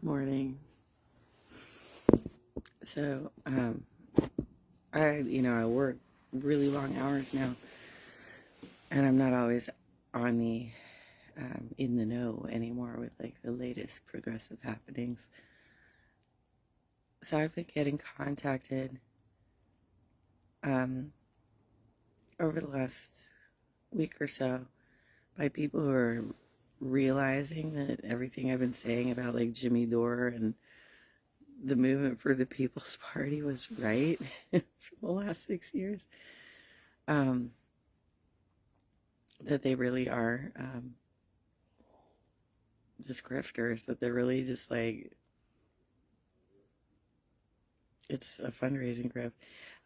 Morning. So, I work really long hours now, and I'm not always on the in the know anymore with like the latest progressive happenings. So I've been getting contacted um, over the last week or so by people who are realizing that everything I've been saying about like Jimmy Dore and the movement for the People's Party was right for the last 6 years. Um, that they really are just grifters, that they're really just like, it's a fundraising grift.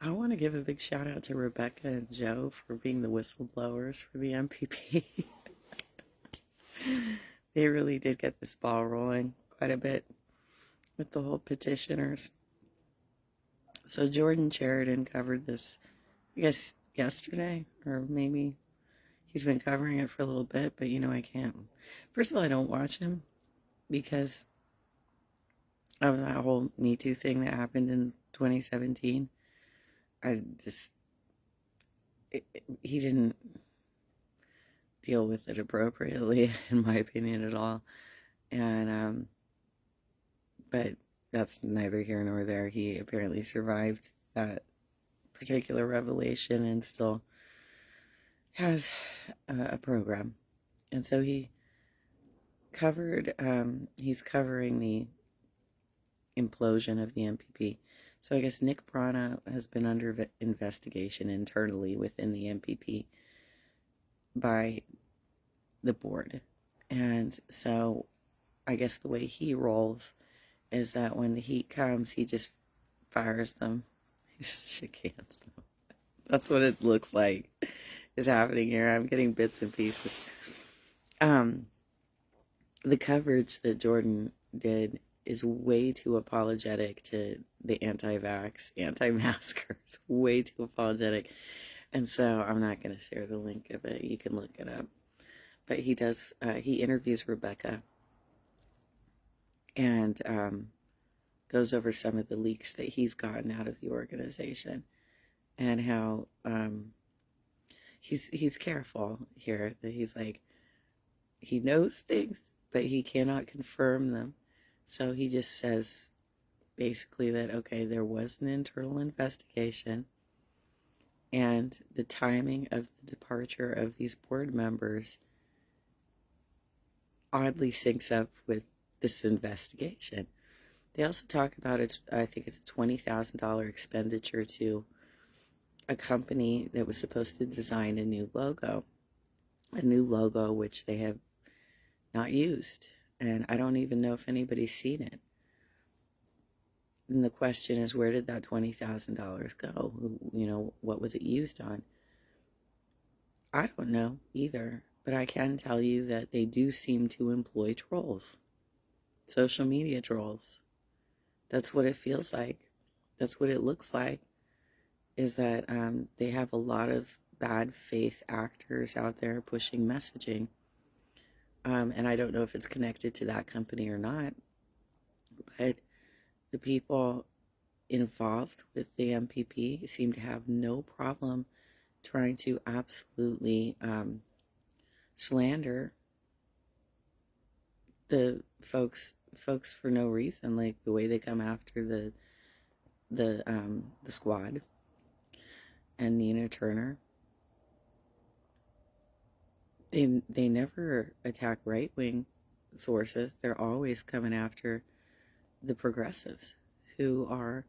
I want to give a big shout out to Rebecca and Joe for being the whistleblowers for the MPP. They really did get this ball rolling quite a bit with the whole petitioners. So Jordan Sheridan covered this, I guess, yesterday, or maybe he's been covering it for a little bit, but I can't. First of all, I don't watch him because of that whole Me Too thing that happened in 2017. I just, he didn't deal with it appropriately, in my opinion, at all. And, but that's neither here nor there. He apparently survived that particular revelation and still has a program. And so he's covering the implosion of the MPP. So I guess Nick Brana has been under investigation internally within the MPP by the board. And so I guess the way he rolls is that when the heat comes, he just fires them. He just shit cans them. That's what it looks like is happening here. I'm getting bits and pieces. The coverage that Jordan did is way too apologetic to the anti-vax, anti-maskers. Way too apologetic. And so I'm not going to share the link of it. You can look it up. But he interviews Rebecca and goes over some of the leaks that he's gotten out of the organization and how he's careful here, that he's like, he knows things, but he cannot confirm them. So he just says basically that, okay, there was an internal investigation and the timing of the departure of these board members oddly syncs up with this investigation. They also talk about it, I think it's a $20,000 expenditure to a company that was supposed to design a new logo which they have not used. And I don't even know if anybody's seen it. And the question is, where did that $20,000 go? What was it used on? I don't know either, but I can tell you that they do seem to employ trolls, social media trolls. That's what it feels like. That's what it looks like, is that they have a lot of bad faith actors out there pushing messaging. And I don't know if it's connected to that company or not, but the people involved with the MPP seem to have no problem trying to absolutely slander the folks for no reason, like the way they come after the squad and Nina Turner. They never attack right-wing sources. They're always coming after the progressives who are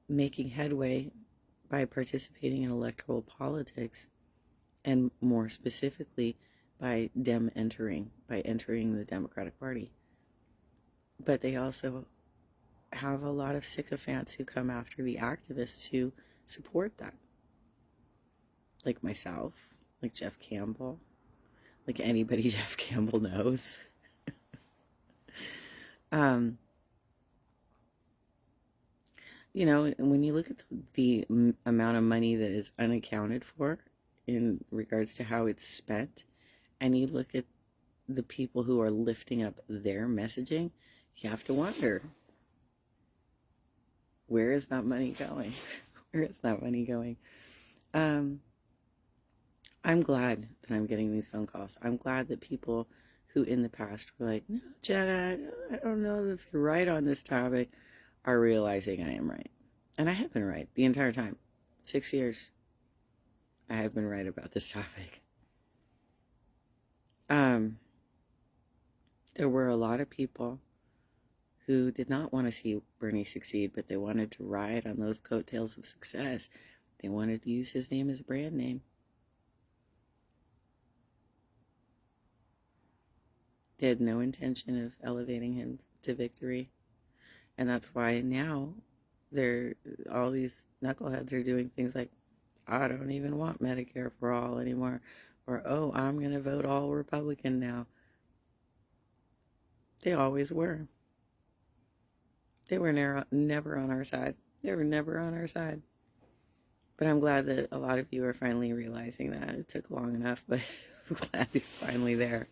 making headway by participating in electoral politics, and more specifically by entering the Democratic Party. But they also have a lot of sycophants who come after the activists who support that, like myself, like Jeff Campbell, like anybody Jeff Campbell knows. When you look at the amount of money that is unaccounted for in regards to how it's spent, and you look at the people who are lifting up their messaging, you have to wonder, where is that money going? Where is that money going? Um, I'm glad that I'm getting these phone calls. I'm glad that people who in the past were like, no, Jenna, I don't know if you're right on this topic, are realizing I am right. And I have been right the entire time. 6 years, I have been right about this topic. There were a lot of people who did not want to see Bernie succeed, but they wanted to ride on those coattails of success. They wanted to use his name as a brand name. They had no intention of elevating him to victory. And that's why now all these knuckleheads are doing things like, I don't even want Medicare for all anymore. Or, oh, I'm going to vote all Republican now. They always were. They were never on our side. They were never on our side. But I'm glad that a lot of you are finally realizing that. It took long enough, but I'm glad it's finally there.